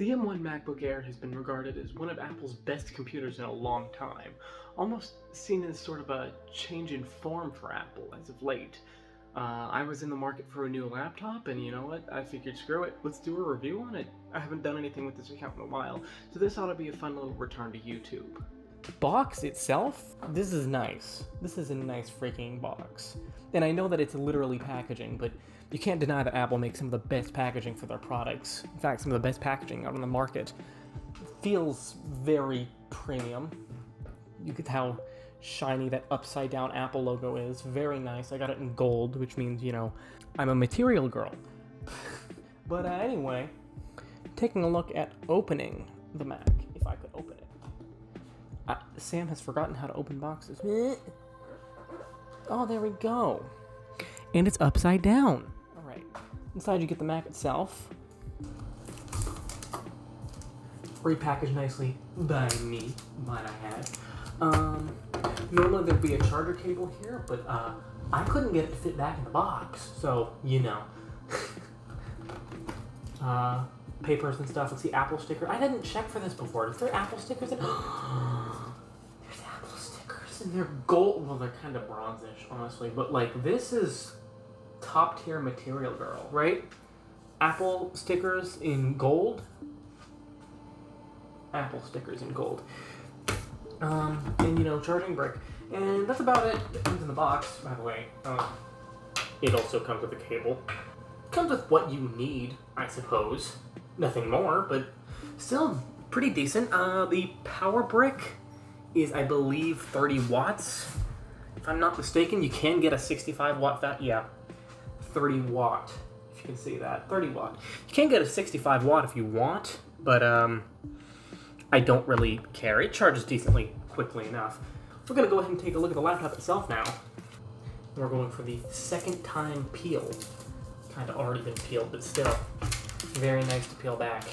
The M1 Macbook Air has been regarded as one of Apple's best computers in a long time, almost seen as sort of a change in form for Apple as of late. I was in the market for a new laptop, and you know what? I figured, screw it, let's do a review on it. I haven't done anything with this account in a while, so this ought to be a fun little return to YouTube. Box itself, this is nice. This is a nice freaking box. And I know that it's literally packaging, but you can't deny that Apple makes some of the best packaging for their products. In fact, some of the best packaging out on the market. It feels very premium. You can tell how shiny that upside down Apple logo is. Very nice. I got it in gold, which means, you know, I'm a material girl. But anyway, taking a look at opening the Mac, if I could open it. Sam has forgotten how to open boxes. Oh, there we go. And it's upside down. All right. Inside you get the Mac itself. Repackaged nicely by me, might I add. Normally there'd be a charger cable here, but I couldn't get it to fit back in the box. So, you know. Papers and stuff. Let's see, Apple sticker. I didn't check for this before. Is there Apple stickers in? There's Apple stickers and they're gold. Well, they're kind of bronzish, honestly. But like, this is top tier material, girl, right? Apple stickers in gold. Apple stickers in gold. And you know, charging brick. And that's about it. It comes in the box, by the way. It also comes with a cable. Comes with what you need, I suppose. Nothing more, but still pretty decent. The power brick is, I believe, 30 watts. If I'm not mistaken, you can get a 65 watt, 30 watt, if you can see that, 30 watt. You can get a 65 watt if you want, but I don't really care. It charges decently quickly enough. We're gonna go ahead and take a look at the laptop itself now. We're going for the second time peel. Kind of already been peeled, but still very nice to peel back.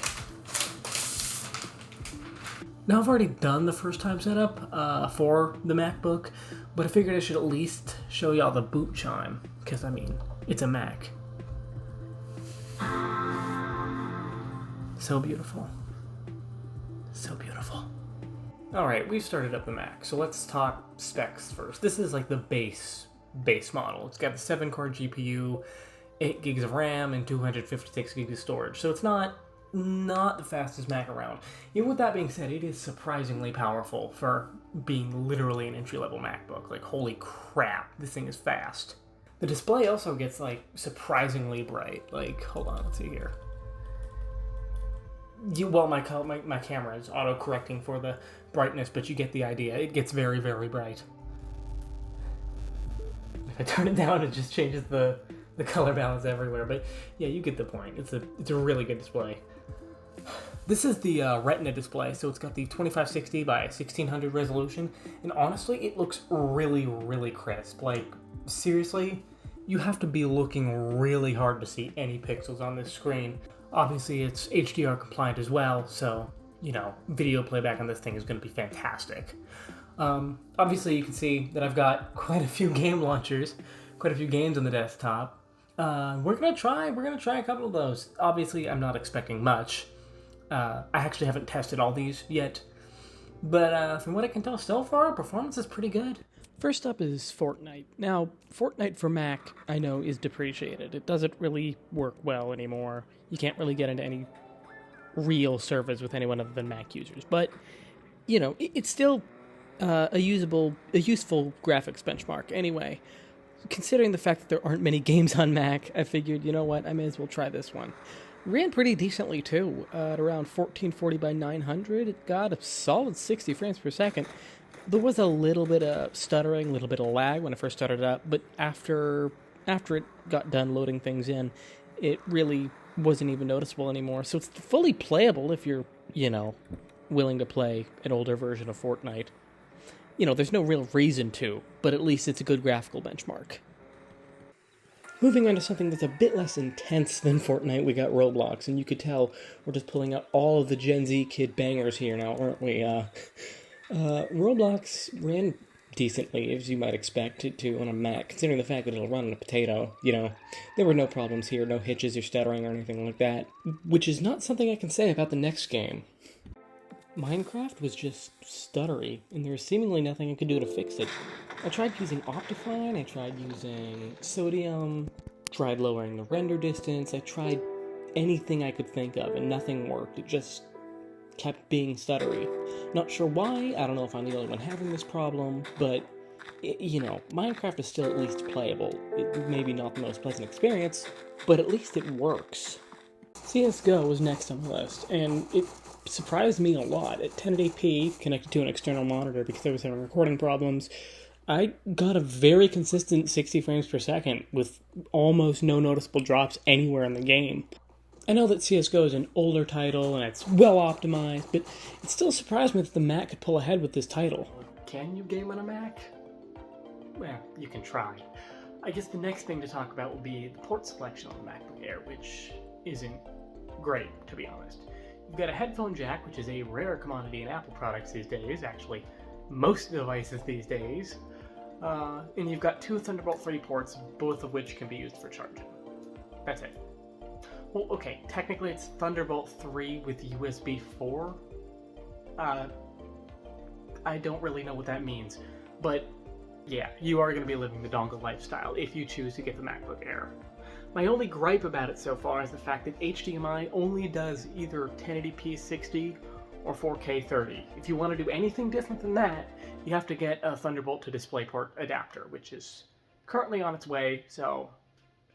Now I've already done the first time setup for the MacBook, but I figured I should at least show y'all the boot chime, because I mean, it's a Mac. So beautiful. So beautiful. Alright, we've started up the Mac, so let's talk specs first. This is like the base model. It's got the 7-core GPU, 8 gigs of RAM, and 256 gigs of storage. So it's not the fastest Mac around. Even with that being said, it is surprisingly powerful for being literally an entry-level MacBook. Like, holy crap, this thing is fast. The display also gets, like, surprisingly bright. Like, hold on, let's see here. Well, my camera is auto-correcting for the brightness, but you get the idea. It gets very, very bright. If I turn it down, it just changes the color balance everywhere, but yeah, you get the point. It's a really good display. This is the Retina display, so it's got the 2560 by 1600 resolution, and honestly, it looks really, really crisp. Like, seriously, you have to be looking really hard to see any pixels on this screen. Obviously, it's HDR compliant as well, so, you know, video playback on this thing is going to be fantastic. Obviously, you can see that I've got quite a few game launchers, quite a few games on the desktop. We're gonna try a couple of those. Obviously, I'm not expecting much. I actually haven't tested all these yet, but from what I can tell so far, performance is pretty good. First up is Fortnite. Now, Fortnite for Mac, I know, is depreciated. It doesn't really work well anymore. You can't really get into any real servers with anyone other than Mac users. But, you know, it's still a useful graphics benchmark anyway. Considering the fact that there aren't many games on Mac, I figured, you know what, I may as well try this one. Ran pretty decently, too. At around 1440 by 900, it got a solid 60 frames per second. There was a little bit of stuttering, a little bit of lag when I first started it up, but after it got done loading things in, it really wasn't even noticeable anymore. So it's fully playable if you're, you know, willing to play an older version of Fortnite. You know, there's no real reason to, but at least it's a good graphical benchmark. Moving on to something that's a bit less intense than Fortnite, we got Roblox, and you could tell we're just pulling out all of the Gen Z kid bangers here now, aren't we? Roblox ran decently, as you might expect it to on a Mac, considering the fact that it'll run on a potato. There were no problems here, no hitches or stuttering or anything like that, which is not something I can say about the next game. Minecraft was just stuttery, and there was seemingly nothing I could do to fix it. I tried using Optifine, I tried using Sodium, tried lowering the render distance, I tried anything I could think of, and nothing worked. It just kept being stuttery. Not sure why, I don't know if I'm the only one having this problem, but, Minecraft is still at least playable. It maybe not the most pleasant experience, but at least it works. CSGO was next on the list, and it surprised me a lot. At 1080p, connected to an external monitor because I was having recording problems, I got a very consistent 60 frames per second with almost no noticeable drops anywhere in the game. I know that CSGO is an older title and it's well optimized, but it still surprised me that the Mac could pull ahead with this title. Can you game on a Mac? Well, you can try. I guess the next thing to talk about will be the port selection on the MacBook Air, which isn't great, to be honest. You've got a headphone jack, which is a rare commodity in Apple products these days, actually most devices these days, and you've got two Thunderbolt 3 ports, both of which can be used for charging. That's it. Well, okay, technically it's Thunderbolt 3 with USB 4. I don't really know what that means, but yeah, you are going to be living the dongle lifestyle if you choose to get the MacBook Air. My only gripe about it so far is the fact that HDMI only does either 1080p 60 or 4K 30. If you want to do anything different than that, you have to get a Thunderbolt to DisplayPort adapter, which is currently on its way, so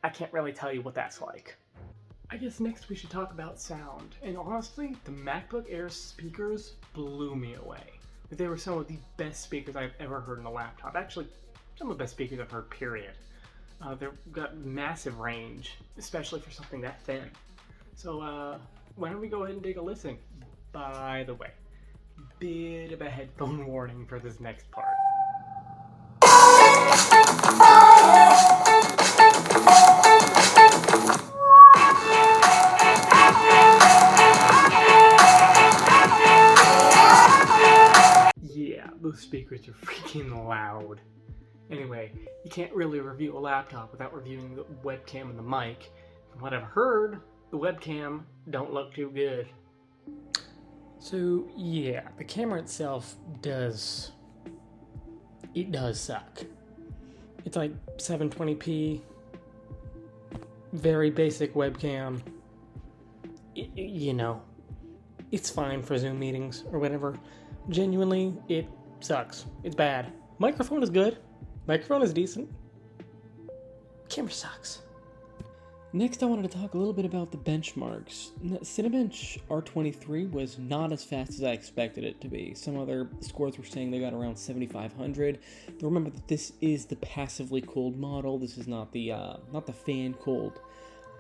I can't really tell you what that's like. I guess next we should talk about sound, and honestly, the MacBook Air speakers blew me away. They were some of the best speakers I've ever heard in a laptop. Actually, some of the best speakers I've heard, period. They've got massive range, especially for something that thin. So, why don't we go ahead and take a listen? By the way, bit of a headphone warning for this next part. Yeah, those speakers are freaking loud. Anyway, you can't really review a laptop without reviewing the webcam and the mic. From what I've heard, the webcam don't look too good. So yeah, the camera itself does suck. It's like 720p, very basic webcam. It's fine for Zoom meetings or whatever. Genuinely, it sucks. It's bad. Microphone is good. Microphone is decent. Camera sucks. Next, I wanted to talk a little bit about the benchmarks. Cinebench R23 was not as fast as I expected it to be. Some other scores were saying they got around 7,500. Remember that this is the passively cooled model. This is not the fan-cooled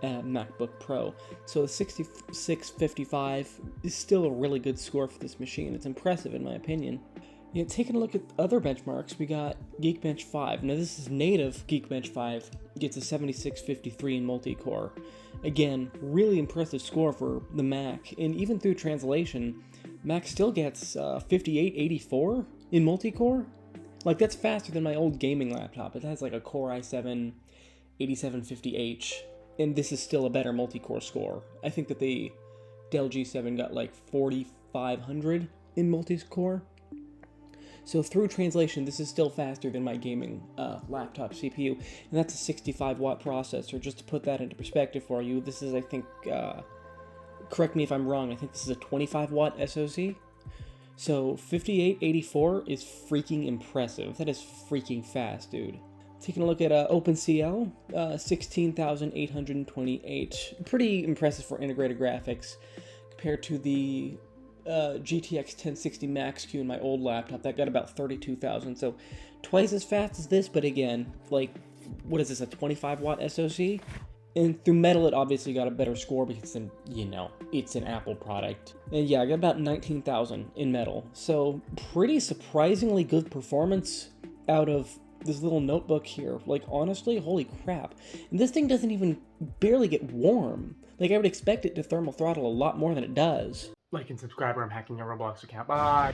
MacBook Pro. So the 6655 is still a really good score for this machine. It's impressive in my opinion. Taking a look at other benchmarks, we got Geekbench 5. Now this is native Geekbench 5. Gets a 7653 in multi-core. Again, really impressive score for the Mac. And even through translation, Mac still gets 5884 in multi-core. Like, that's faster than my old gaming laptop. It has like a Core i7 8750H. And this is still a better multi-core score. I think that the Dell G7 got like 4500 in multi-core. So through translation, this is still faster than my gaming laptop CPU, and that's a 65-watt processor. Just to put that into perspective for you, this is, I think, correct me if I'm wrong, I think this is a 25-watt SoC. So 5884 is freaking impressive. That is freaking fast, dude. Taking a look at OpenCL, 16,828. Pretty impressive for integrated graphics compared to the GTX 1060 Max-Q in my old laptop. That got about 32,000, so twice as fast as this, but again, like, what is this, a 25-watt SoC? And through Metal, it obviously got a better score because, it's an Apple product. And yeah, I got about 19,000 in Metal, so pretty surprisingly good performance out of this little notebook here. Like, honestly, holy crap. And this thing doesn't even barely get warm. Like, I would expect it to thermal throttle a lot more than it does. Like and subscribe or I'm hacking your Roblox account. Bye!